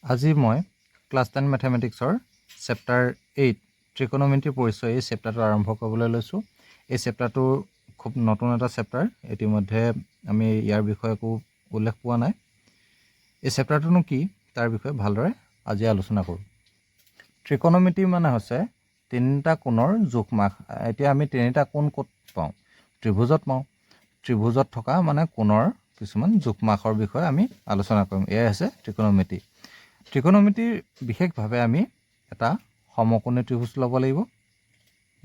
আজি মই class 10 মেথমেটিক্সৰ chapter 8 ত্ৰিকোণমিতিৰ পৰিচয় এই চেপ্টাৰটো আৰম্ভ কৰিবলৈ লৈছোঁ। এই চেপ্টাৰটো খুব নতুন এটা চেপ্টাৰ, ইতিমধ্যে আমি ইয়াৰ বিষয়ে একো উল্লেখ পোৱা নাই। এই চেপ্টাৰটোনো কি তাৰ বিষয়ে ভালদৰে আজি আলোচনা কৰোঁ। ত্ৰিকোণমিতি মানে হৈছে তিনিটা কোণৰ জোখমাখ। এতিয়া আমি তিনিটা কোণ ক'ত পাওঁ? ত্ৰিভুজত পাওঁ। ত্ৰিভুজত থকা মানে কোণৰ কিছুমান জোখমাখৰ বিষয়ে আমি আলোচনা কৰিম। এয়াই হৈছে ত্ৰিকোণমিতি। ত্ৰিকোণমিতিৰ বিশেষভাৱে আমি এটা সমকোণী ত্ৰিভুজ ল'ব লাগিব।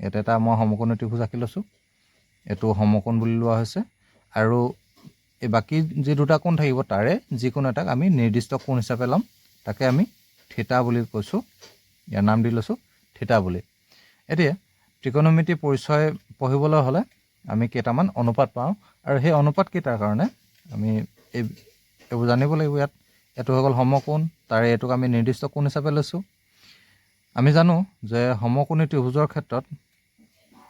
ইয়াত এটা মই সমকোণী ত্ৰিভুজ আঁকি লৈছোঁ, এইটো সমকোণ বুলি লোৱা হৈছে। আৰু এই বাকী যি দুটা কোণ থাকিব তাৰে যিকোনো এটাক আমি নিৰ্দিষ্ট কোণ হিচাপে ল'ম, তাকে আমি থিতা বুলি কৈছোঁ। ইয়াৰ নাম দি লৈছোঁ থিতা বুলি। এতিয়া ত্ৰিকোণমিতিৰ পৰিচয় পঢ়িবলৈ হ'লে আমি কেইটামান অনুপাত পাওঁ, আৰু সেই অনুপাতকেইটাৰ কাৰণে আমি এইবোৰ জানিব লাগিব। এইটো হৈ গ'ল সমকোণ, তাৰে এইটোক আমি নিৰ্দিষ্ট কোণ হিচাপে লৈছোঁ। আমি জানো যে সমকোণী ত্ৰিভুজৰ ক্ষেত্ৰত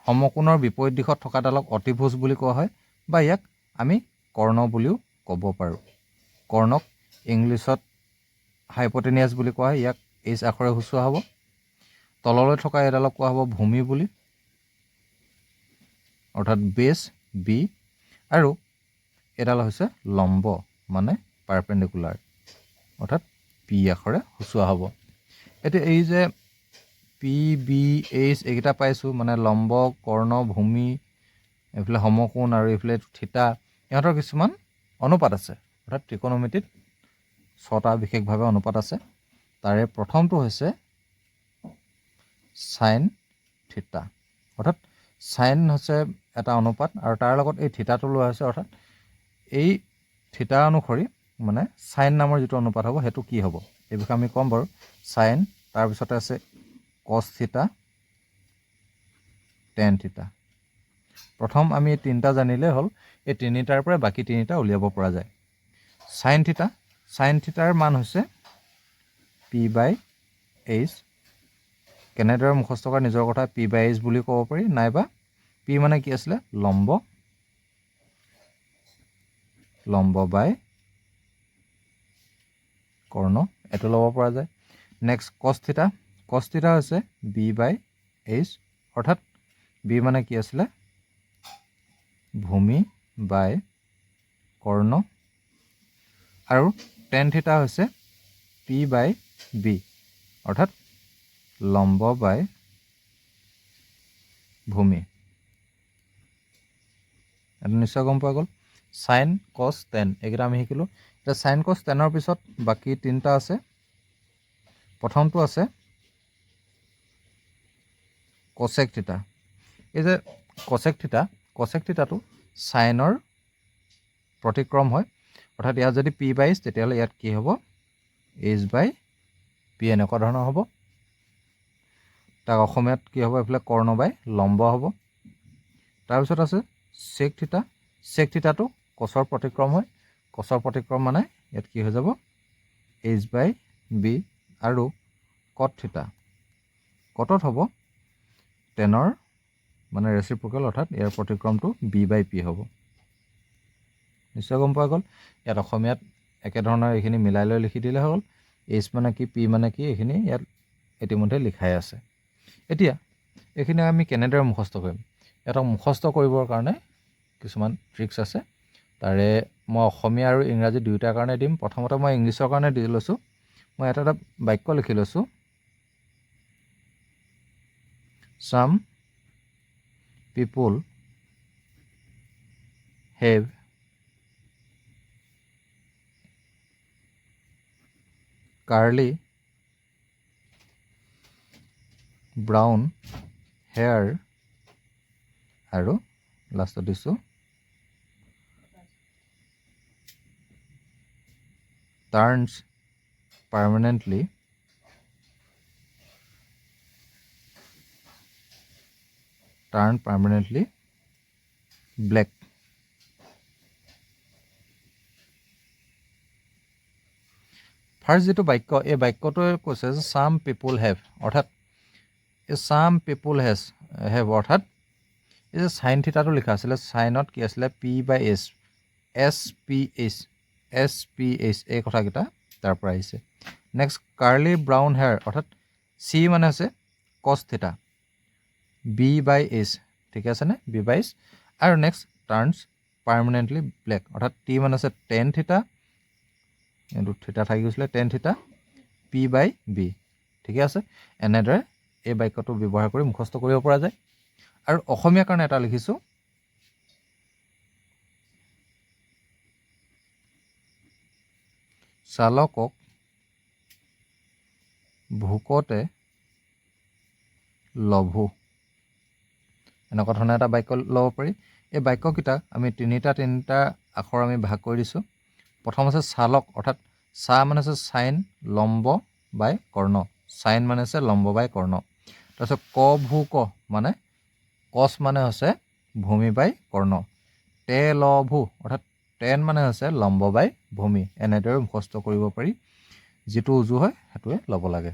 সমকোণৰ বিপৰীত দিশত থকাডালক অতিভুজ বুলি কোৱা হয়, বা ইয়াক আমি কৰ্ণ বুলিও ক'ব পাৰোঁ। কৰ্ণক ইংলিছত হাইপটেনিয়াছ বুলি কোৱা হয়, ইয়াক এইচ আখৰে সূচোৱা হ'ব। তললৈ থকা এডালক কোৱা হ'ব ভূমি বুলি, অৰ্থাৎ বেছ বি, আৰু এডাল হৈছে লম্ব মানে পাৰপেণ্ডিকুলাৰ, অৰ্থাৎ পি আখৰে সূচোৱা হ'ব। এতিয়া এই যে পি বি এইচ এইকেইটা পাইছোঁ, মানে লম্ব, কৰ্ণ, ভূমি, এইফালে সমকোণ আৰু এইফালে থিতা, ইহঁতৰ কিছুমান অনুপাত আছে। অৰ্থাৎ ত্ৰিকোণমিতিত 6টা বিশেষভাৱে অনুপাত আছে। তাৰে প্ৰথমটো হৈছে চাইন থিতা। অৰ্থাৎ চাইন হৈছে এটা অনুপাত আৰু তাৰ লগত এই থিতাটো লোৱা হৈছে। অৰ্থাৎ এই থিতা অনুসৰি মানে চাইন নামৰ যিটো অনুপাত হ'ব সেইটো কি হ'ব এই বিষয়ে আমি ক'ম বাৰু। চাইন, তাৰপিছতে আছে কছ থিতা, টেন থিতা। প্ৰথম আমি তিনিটা জানিলেই হ'ল, এই তিনিটাৰ পৰা বাকী তিনিটা উলিয়াব পৰা যায়। চাইন থিতা, চাইন থিতাৰ মান হৈছে পি বাই এইচ। কেনেদৰে মুখস্থ কৰা নিজৰ কথা, পি বাই এইচ বুলি ক'ব পাৰি, নাইবা পি মানে কি আছিলে? লম্ব, লম্ব বাই কৰ্ণ, এইটো ল'ব পৰা যায়। নেক্সট কছ থিতা, কছ থিতা হৈছে বি বাই এইচ, অৰ্থাৎ বি মানে কি আছিলে? ভূমি বাই কৰ্ণ, আৰু টেন থিতা হৈছে পি বাই বি, অৰ্থাৎ লম্ব বাই ভূমি। এইটো নিশ্চয় গম পোৱা গ'ল। চাইন, কছ, টেন এইকেইটা আমি শিকিলোঁ। এতিয়া চাইন কছ টেনৰ পিছত বাকী তিনিটা আছে। প্ৰথমটো আছে কচেক থিতা। এই যে কচেক থিতা, কচেক থিতাটো চাইনৰ প্ৰতিক্ৰম হয়। অৰ্থাৎ ইয়াত যদি পি বাই এইচ, তেতিয়াহ'লে ইয়াত কি হ'ব? এইচ বাই পি, এনেকুৱা ধৰণৰ হ'ব। তাক অসমীয়াত কি হ'ব? এইফালে কৰ্ণ বাই লম্ব হ'ব। তাৰপিছত আছে চেক থিতা। চেক থিতাটো কছৰ প্ৰতিক্ৰম হয়। কছৰ প্ৰতিক্ৰম মানে ইয়াত কি হৈ যাব? এইচ বাই বি। আৰু কট থিতা, কটত হ'ব টেনৰ মানে ৰেচিপ্ৰকেল, অৰ্থাৎ ইয়াৰ প্ৰতিক্ৰমটো বি বাই পি হ'ব। নিশ্চয় গম পোৱা গ'ল। ইয়াত অসমীয়াত একেধৰণৰ এইখিনি মিলাই লৈ লিখি দিলে হ'ল। এইচ মানে কি, পি মানে কি, এইখিনি ইয়াত ইতিমধ্যে লিখাই আছে। এতিয়া এইখিনি আমি কেনেদৰে মুখস্থ কৰিম? ইয়াক মুখস্থ কৰিবৰ কাৰণে কিছুমান ট্ৰিক্স আছে। তাৰে মই অসমীয়া আৰু ইংৰাজী দুয়োটাৰ কাৰণে দিম। প্ৰথমতে মই ইংলিছৰ কাৰণে দি লৈছোঁ। মই এটা বাক্য লিখি লৈছোঁ। Some people have curly brown hair, আৰু লাষ্টত দিছোঁ turns permanently black. ফাৰ্ষ্ট যিটো বাক্য, এই বাক্যটোৱে কৈছে যে চাম পিপুল হেভ, অৰ্থাৎ এই চাম পিপুল হেভ অৰ্থাৎ এই যে চাইন থিতাটো লিখা আছিলে, চাইনত কি আছিলে? পি বাই এইচ, এছ পি এইচ এই কথাকেইটা তাৰ পৰা আহিছে। নেক্সট কাৰ্লি ব্ৰাউন হেয়াৰ অৰ্থাৎ চি মানে হৈছে কছ থিটা B/H ঠিক আছেনে B/H আৰু নেক্সট টাৰ্ণছ পাৰ্মানেণ্টলি ব্লেক অৰ্থাৎ টি মানে হৈছে টেন থিটা এইটো থিটা থাকি গৈছিলে টেন থিটা P/B ঠিকে আছে এনেদৰে এই বাক্যটো ব্যৱহাৰ কৰি মুখস্থ কৰিব পৰা যায় আৰু অসমীয়া কাৰণে এটা লিখিছোঁ চালকক ভোকতে লভো এনেকুৱা ধৰণৰ এটা বাক্য ল'ব পাৰি এই বাক্যকেইটা আমি তিনিটা আখৰ আমি ভাগ কৰি দিছোঁ প্ৰথম আছে চালক অৰ্থাৎ চা মানে হৈছে চাইন লম্ব বাই কৰ্ণ চাইন মানে হৈছে লম্ব বাই কৰ্ণ তাৰপিছত ক ভূ ক মানে কচ মানে হৈছে ভূমি বাই কৰ্ণ তে ল ভূ অৰ্থাৎ টেন মানে হৈছে লম্ব বাই ভূমি এনেদৰে মুখস্থ কৰিব পাৰি যিটো উজু হয় সেইটোৱে ল'ব লাগে